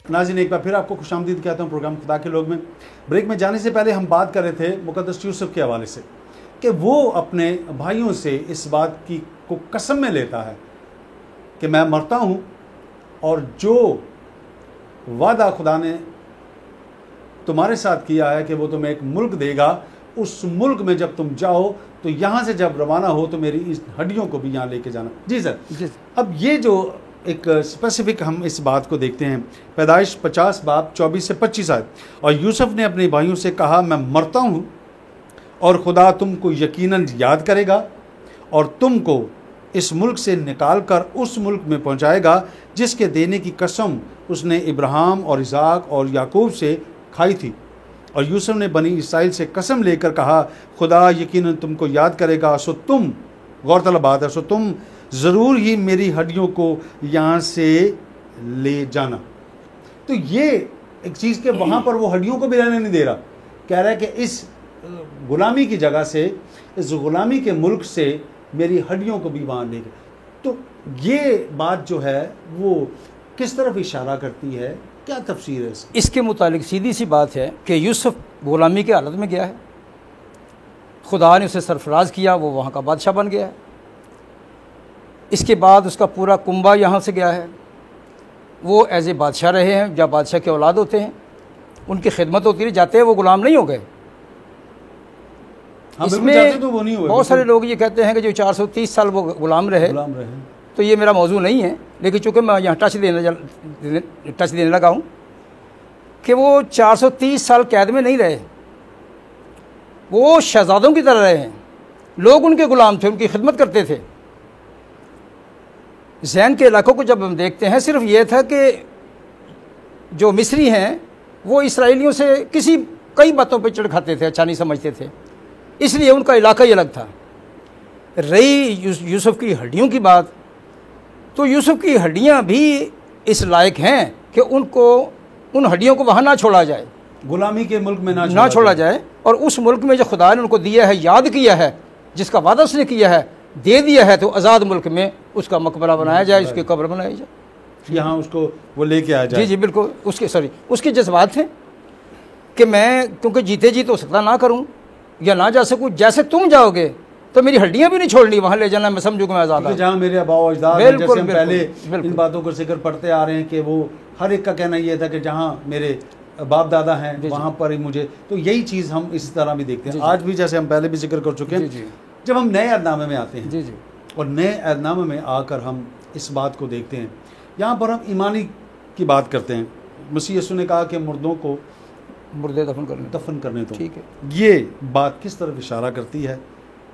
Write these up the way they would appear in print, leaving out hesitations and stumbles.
नाज़रीन, एक बार फिर आपको खुशामदीद कहता हूँ प्रोग्राम खुदा के लोग में। ब्रेक में जाने से पहले हम बात कर रहे थे मुक़द्दस यूसुफ के हवाले से कि वो अपने भाइयों से इस बात की को कसम में लेता है कि मैं मरता हूँ और जो वादा खुदा ने तुम्हारे साथ किया है कि वो तुम्हें एक मुल्क देगा, उस मुल्क में जब तुम जाओ तो यहाँ से जब रवाना हो तो मेरी इस हड्डियों को भी यहाँ लेके जाना। जी सर, जी। अब ये जो एक स्पेसिफिक हम इस बात को देखते हैं, पैदाइश 50 बाब 24 से 25 आयत। और यूसुफ ने अपने भाइयों से कहा, मैं मरता हूँ और खुदा तुमको यकीनन याद करेगा और तुमको इस मुल्क से निकाल कर उस मुल्क में पहुँचाएगा जिसके देने की कसम उसने इब्राहिम और इसहाक और याकूब से खाई थी। और यूसुफ ने बनी इसराइल से कसम लेकर कहा, खुदा यकीनन तुमको याद करेगा, सो तुम, गौरतलब बात है, सो तुम ज़रूर ही मेरी हड्डियों को यहाँ से ले जाना। तो ये एक चीज़ के वहाँ पर वो हड्डियों को भी रहने नहीं दे रहा, कह रहा है कि इस गुलामी की जगह से, इस गुलामी के मुल्क से मेरी हड्डियों को भी वहाँ ले गए। तो ये बात जो है वो किस तरफ इशारा करती है, क्या तफसीर है इसके मुतालिक? सीधी सी बात है कि यूसुफ गुलामी की हालत में गया है, खुदा ने उसे सरफराज किया, वो वहाँ का बादशाह बन गया है। इसके बाद उसका पूरा कुंबा यहाँ से गया है, वो एज ए बादशाह रहे हैं, जब बादशाह के औलाद होते हैं उनकी खिदमत होती रही, जाते हैं वो गुलाम नहीं हो गए। इसमें तो वो नहीं हुए। बहुत सारे लोग ये कहते हैं कि जो 430 साल वो गुलाम रहे, तो ये मेरा मौजू नहीं है, लेकिन चूँकि मैं यहाँ टच देने लगा हूँ कि वो 430 साल कैद में नहीं रहे, वो शहजादों की तरह रहे हैं, लोग उनके गुलाम थे, उनकी खिदमत करते थे। जैन के इलाकों को जब हम देखते हैं, सिर्फ ये था कि जो मिस्री हैं वो इसराइलियों से कई बातों पर चिढ़ खाते थे, अच्छा नहीं समझते थे, इसलिए उनका इलाका ही अलग था। रही यूसुफ की हड्डियों की बात, तो यूसुफ की हड्डियां भी इस लायक हैं कि उनको, उन हड्डियों को वहाँ ना छोड़ा जाए, गुलामी के मुल्क में ना छोड़ा जाए, और उस मुल्क में जो खुदा ने उनको दिया है, याद किया है, जिसका वादा उसने किया है, दे दिया है, तो आज़ाद मुल्क में उसका मकबरा बनाया जाए, उसकी कब्र बनाई जाए, यहाँ उसको वो लेके आया जाए। जी बिल्कुल। उसके जज्बात थे कि मैं क्योंकि जीते जी तो सकता ना करूँ या ना जा सकूँ, जैसे तुम जाओगे तो मेरी हड्डियां भी नहीं छोड़नी, वहाँ ले जाना, मैं समझूँ कि मैं आज़ाद हूँ। जहाँ मेरे आबाओ अजदाद हैं, जैसे हम पहले इन बातों को जिक्र पढ़ते आ रहे हैं कि वो हर एक का कहना ये था कि जहाँ मेरे बाप दादा हैं वहाँ पर ही मुझे, तो यही चीज़ हम इस तरह भी देखते हैं आज भी, जैसे हम पहले भी जिक्र कर चुके हैं। जब हम नए अहदनामे में आते हैं और नए अहदनामे में आकर हम इस बात को देखते हैं, यहाँ पर हम ईमानी की बात करते हैं। मसीह यीशु ने कहा कि मुर्दों को मुर्दे दफन करने दो। ठीक है, ये बात किस तरफ इशारा करती है,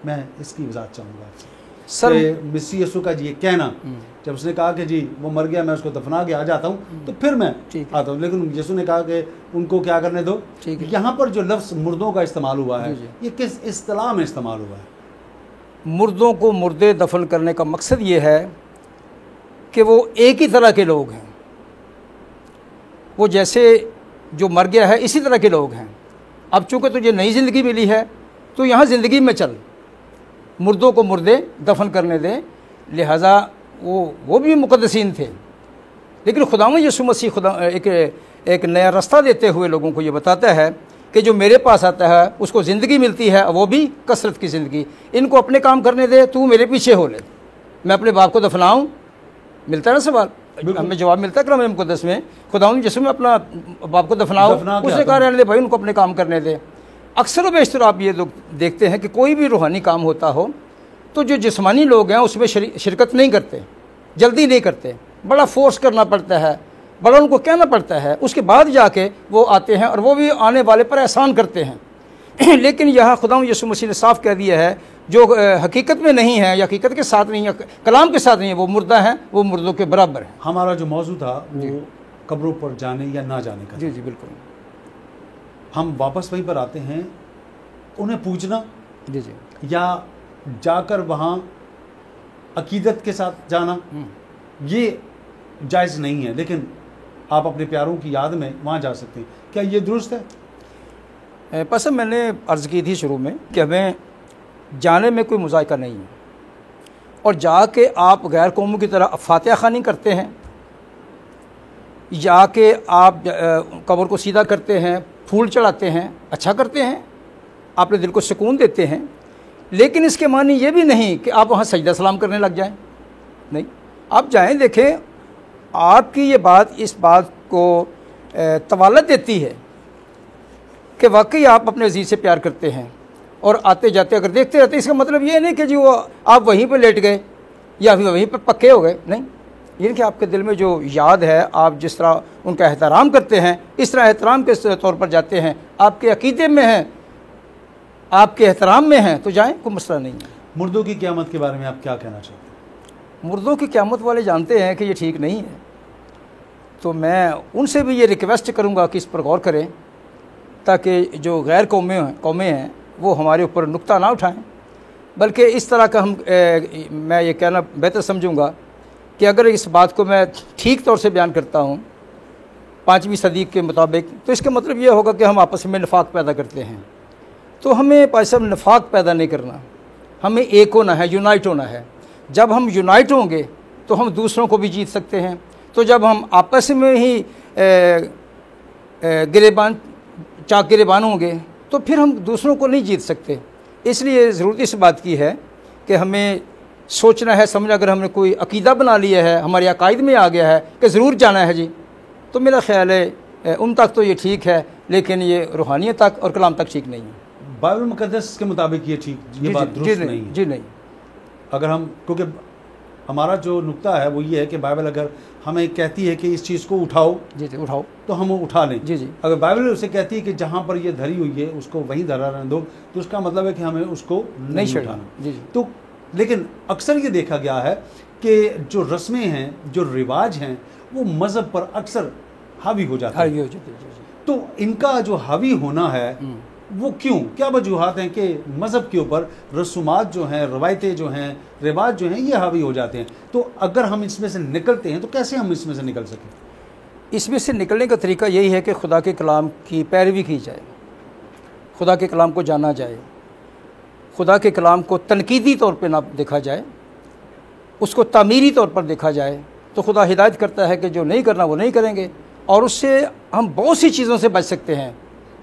मैं इसकी वजाहत चाहूँगा आपसे। सर, मसीह यीशु का ये कहना, जब उसने कहा कि जी वो मर गया, मैं उसको दफना के आ जाता हूँ, तो फिर मैं आता हूँ, लेकिन यीशु ने कहा कि उनको क्या करने दो। यहाँ पर जो लफ्ज़ मुर्दों का इस्तेमाल हुआ है, ये किस इस्तिलाह में इस्तेमाल हुआ है? मुर्दों को मुर्दे दफन करने का मकसद ये है कि वो एक ही तरह के लोग हैं, वो जैसे जो मर गया है इसी तरह के लोग हैं। अब चूँकि तुझे नई ज़िंदगी मिली है तो यहाँ ज़िंदगी में चल, मुर्दों को मुर्दे दफन करने दे। लिहाजा वो भी मुक़द्दसीन थे, लेकिन खुदावंद यीशु मसीह एक नया रास्ता देते हुए लोगों को ये बताता है कि जो मेरे पास आता है उसको ज़िंदगी मिलती है, वो भी कसरत की ज़िंदगी। इनको अपने काम करने दे, तू मेरे पीछे हो ले। मैं अपने बाप को दफनाऊँ, मिलता है ना सवाल, हमें जवाब मिलता है कलाम मुक़द्दस में, खुदावंद यीशु में अपना बाप को दफनाओ, उसने कहा रहने दे भाई, उनको अपने काम करने दे। अक्सर व बेशतर आप ये लोग देखते हैं कि कोई भी रूहानी काम होता हो तो जो जिस्मानी लोग हैं उसमें शिरकत नहीं करते, जल्दी नहीं करते, बड़ा फोर्स करना पड़ता है, बड़ा उनको कहना पड़ता है, उसके बाद जाके वो आते हैं और वो भी आने वाले पर एहसान करते हैं। लेकिन यहाँ खुदावंद यीशु मसीह ने साफ कह दिया है, जो हकीकत में नहीं है या हकीकत के साथ नहीं है, कलाम के साथ नहीं है, वो मुर्दा है, वो मुर्दों के बराबर है। हमारा जो मौजू था वो कब्रों पर जाने या ना जाने का। जी बिल्कुल। हम वापस वहीं पर आते हैं, उन्हें पूछना या जाकर वहाँ अकीदत के साथ जाना ये जायज़ नहीं है, लेकिन आप अपने प्यारों की याद में वहाँ जा सकते हैं। क्या ये दुरुस्त है? पसंद मैंने अर्ज़ की थी शुरू में कि हमें जाने में कोई मुज़ायका नहीं है। और जाके आप गैर कौमों की तरह फातिहा ख़वानी करते हैं, जाके आप कब्र को सीधा करते हैं, फूल चढ़ाते हैं, अच्छा करते हैं, अपने दिल को सुकून देते हैं, लेकिन इसके मानी ये भी नहीं कि आप वहाँ सजदा सलाम करने लग जाएं। नहीं, आप जाएं, देखें, आपकी ये बात इस बात को तवालत देती है कि वाकई आप अपने अजीज़ से प्यार करते हैं। और आते जाते अगर देखते रहते, इसका मतलब ये नहीं कि जी वो आप वहीं पर लेट गए या फिर वहीं पर पक्के हो गए। नहीं, ये कि आपके दिल में जो याद है, आप जिस तरह उनका एहतराम करते हैं, इस तरह एहतराम के तौर पर जाते हैं, आपके अकीदे में हैं, आपके एहतराम में हैं, तो जाएं, कोई मसला नहीं है। मुर्दों की क़यामत के बारे में आप क्या कहना चाहते हैं? मुर्दों की क़यामत वाले जानते हैं कि ये ठीक नहीं है, तो मैं उनसे भी ये रिक्वेस्ट करूँगा कि इस पर गौर करें, ताकि जो गैर कौमें हैं वो हमारे ऊपर नुक्ता ना उठाएं, बल्कि इस तरह का मैं ये कहना बेहतर समझूंगा कि अगर इस बात को मैं ठीक तौर से बयान करता हूँ 5वीं सदी के मुताबिक, तो इसका मतलब ये होगा कि हम आपस में नफाक पैदा करते हैं। तो हमें पैसा नफाक पैदा नहीं करना, हमें एक होना है, यूनाइट होना है। जब हम यूनाइट होंगे तो हम दूसरों को भी जीत सकते हैं। तो जब हम आपस में ही गिरेबान होंगे तो फिर हम दूसरों को नहीं जीत सकते। इसलिए ज़रूरत इस बात की है कि हमें सोचना है, समझना, अगर हमने कोई अकीदा बना लिया है, हमारे अकायद में आ गया है कि ज़रूर जाना है जी, तो मेरा ख़्याल है उन तक तो ये ठीक है, लेकिन ये रूहानियत तक और कलाम तक ठीक नहीं है। बाइबल मुक़द्दस के मुताबिक ये बात दुरुस्त नहीं है। जी नहीं। अगर हम, क्योंकि हमारा जो नुक्ता है वो ये है कि बाइबल अगर हमें कहती है कि इस चीज़ को उठाओ, जी उठाओ, तो हम उठा लें। जी। अगर बाइबल उसे कहती है कि जहाँ पर ये धरी हुई है उसको वहीं धरा रहने दो, तो उसका मतलब है कि हमें उसको नहीं उठाना। जी। तो लेकिन अक्सर ये देखा गया है कि जो रस्में हैं, जो रिवाज हैं, वो मज़हब पर अक्सर हावी हो जाते हैं। तो इनका जो हावी होना है वो क्यों, क्या वजूहात हैं कि मज़हब के ऊपर रसूमात जो हैं, रवायतें जो हैं, रिवाज जो हैं, ये हावी हो जाते हैं? तो अगर हम इसमें से निकलते हैं तो कैसे हम इसमें से निकल सकें? इसमें से निकलने का तरीका यही है कि खुदा के कलाम की पैरवी की जाए, खुदा के कलाम को जाना जाए, खुदा के कलाम को तनकीदी तौर पर ना देखा जाए, उसको तामीरी तौर पर देखा जाए। तो खुदा हिदायत करता है कि जो नहीं करना वो नहीं करेंगे, और उससे हम बहुत सी चीज़ों से बच सकते हैं।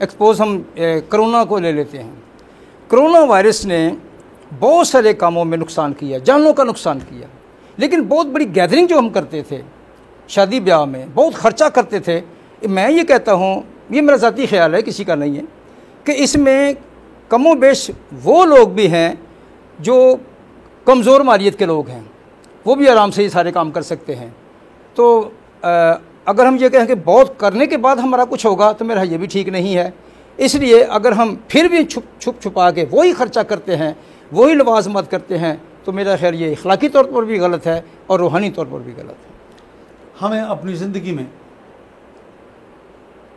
एक्सपोज हम कोरोना को ले लेते हैं। कोरोना वायरस ने बहुत सारे कामों में नुकसान किया, जानों का नुकसान किया, लेकिन बहुत बड़ी गैदरिंग जो हम करते थे, शादी ब्याह में बहुत ख़र्चा करते थे, मैं ये कहता हूँ, ये मेरा ज़ाती ख्याल है, किसी का नहीं है, कि इसमें कमो बेश वो लोग भी हैं जो कमज़ोर मालियत के लोग हैं, वो भी आराम से ये सारे काम कर सकते हैं। तो अगर हम ये कहें कि बहुत करने के बाद हमारा कुछ होगा, तो मेरा ये भी ठीक नहीं है। इसलिए अगर हम फिर भी छुपा के वही ख़र्चा करते हैं, वही लवाजमत करते हैं, तो मेरा ख्याल ये अखलाकी तौर पर भी गलत है और रूहानी तौर पर भी गलत है। हमें अपनी ज़िंदगी में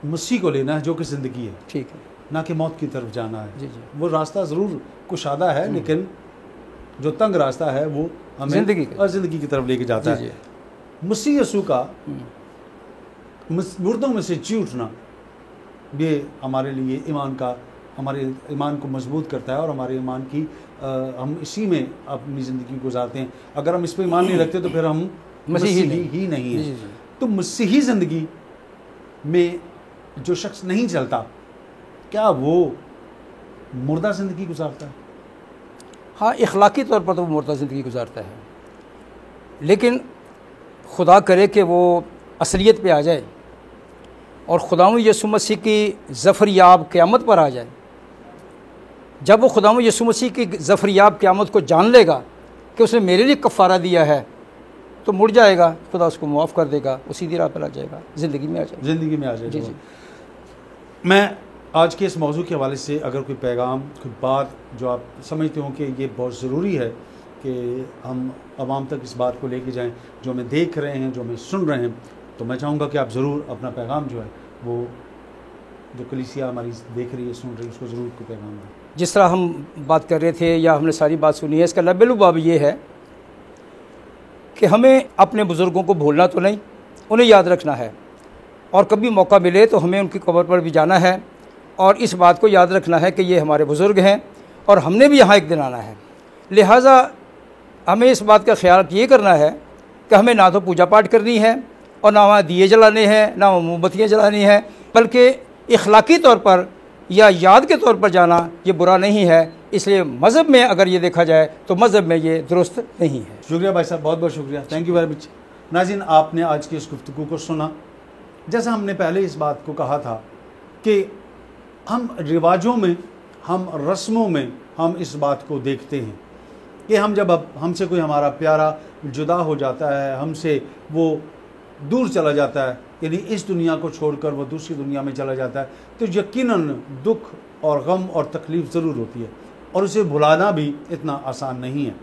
मसीह को लेना है जो कि ज़िंदगी है, ठीक है, ना कि मौत की तरफ जाना है। जी। वो रास्ता ज़रूर कुशादा है, लेकिन जो तंग रास्ता है वो हमें ज़िंदगी की तरफ लेके जाता है। मसीह यीशु का मुर्दों में से जी उठना, ये हमारे लिए हमारे ईमान को मजबूत करता है, और हमारे ईमान की हम इसी में अपनी ज़िंदगी गुजारते हैं। अगर हम इस पर ईमान नहीं रखते तो फिर हम मसीही ही नहीं है। तो मसीही ज़िंदगी में जो शख्स नहीं चलता, क्या वो मुर्दा ज़िंदगी गुजारता है? हाँ, अखलाकी तौर पर तो वो मुर्दा ज़िंदगी गुजारता है, लेकिन खुदा करे कि वो असलियत पे आ जाए और खुदावंद यीशु मसीह की ज़फ़रयाब क़यामत पर आ जाए। जब वो खुदावंद यीशु मसीह की ज़फ़रयाब क़यामत को जान लेगा कि उसने मेरे लिए कफ़ारा दिया है, तो मुड़ जाएगा, खुदा उसको माफ़ कर देगा, वो सीधी राह पर आ जाएगा, ज़िंदगी में आ जाएगा। जी। मैं आज के इस मौजू के हवाले से अगर कोई पैगाम, कोई बात जो आप समझते हो कि ये बहुत ज़रूरी है कि हम आवाम तक इस बात को लेके जाएं, जो हमें देख रहे हैं, जो हमें सुन रहे हैं, तो मैं चाहूँगा कि आप ज़रूर अपना पैगाम जो है वो जो कलीसिया हमारी देख रही है, सुन रही है, उसको ज़रूर कोई पैगाम दें। जिस तरह हम बात कर रहे थे या हमने सारी बात सुनी है, इसका लबेलुबाब ये है कि हमें अपने बुज़ुर्गों को भूलना तो नहीं, उन्हें याद रखना है, और कभी मौका मिले तो हमें उनकी कब्र पर भी जाना है और इस बात को याद रखना है कि ये हमारे बुज़ुर्ग हैं और हमने भी यहाँ एक दिन आना है। लिहाजा हमें इस बात का ख्याल ये करना है कि हमें ना तो पूजा पाठ करनी है और ना वहाँ दिए जलाने हैं, ना मोमबत्तियाँ जलानी हैं, बल्कि इखलाकी तौर पर या याद के तौर पर जाना ये बुरा नहीं है। इसलिए मज़हब में अगर ये देखा जाए तो मज़हब में ये दुरुस्त नहीं है। शुक्रिया भाई साहब, बहुत बहुत शुक्रिया, थैंक यू वेरी मच। नाज़रीन, आपने आज की इस गुफ्तगू को सुना। जैसा हमने पहले इस बात को कहा था कि हम रिवाजों में, हम रस्मों में हम इस बात को देखते हैं कि हम जब अब हमसे कोई हमारा प्यारा जुदा हो जाता है, हमसे वो दूर चला जाता है, यानी इस दुनिया को छोड़कर वो दूसरी दुनिया में चला जाता है, तो यकीनन दुख और गम और तकलीफ़ ज़रूर होती है और उसे भुलाना भी इतना आसान नहीं है।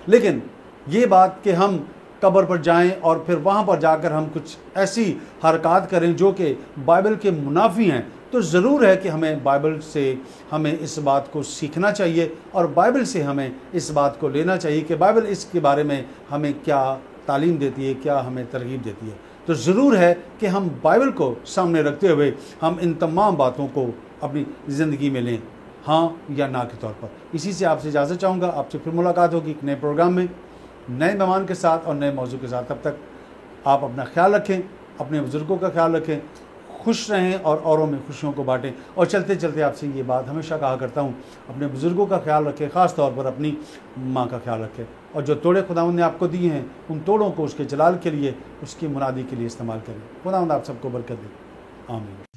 लेकिन ये बात कि हम कब्र पर जाएं और फिर वहाँ पर जाकर हम कुछ ऐसी हरकत करें जो कि बाइबल के मुनाफी हैं, तो ज़रूर है कि हमें बाइबल से हमें इस बात को सीखना चाहिए और बाइबल से हमें इस बात को लेना चाहिए कि बाइबल इसके बारे में हमें क्या तालीम देती है, क्या हमें तरगीब देती है। तो ज़रूर है कि हम बाइबल को सामने रखते हुए हम इन तमाम बातों को अपनी ज़िंदगी में लें, हाँ या ना के तौर पर। इसी से आपसे इजाज़त चाहूँगा। आपसे फिर मुलाकात होगी एक नए प्रोग्राम में, नए मेहमान के साथ और नए मौजू के साथ। तब तक आप अपना ख्याल रखें, अपने बुज़ुर्गों का ख्याल रखें, खुश रहें और औरों में खुशियों को बांटें। और चलते चलते आपसे ये बात हमेशा कहा करता हूँ, अपने बुज़ुर्गों का ख्याल रखें, ख़ास तौर पर अपनी माँ का ख्याल रखें। और जो तोड़े खुदावंद ने आपको दिए हैं, उन तोड़ों को उसके जलाल के लिए, उसकी मुरादी के लिए इस्तेमाल करें। खुदावंद आप सबको बरकत दे, आमीन।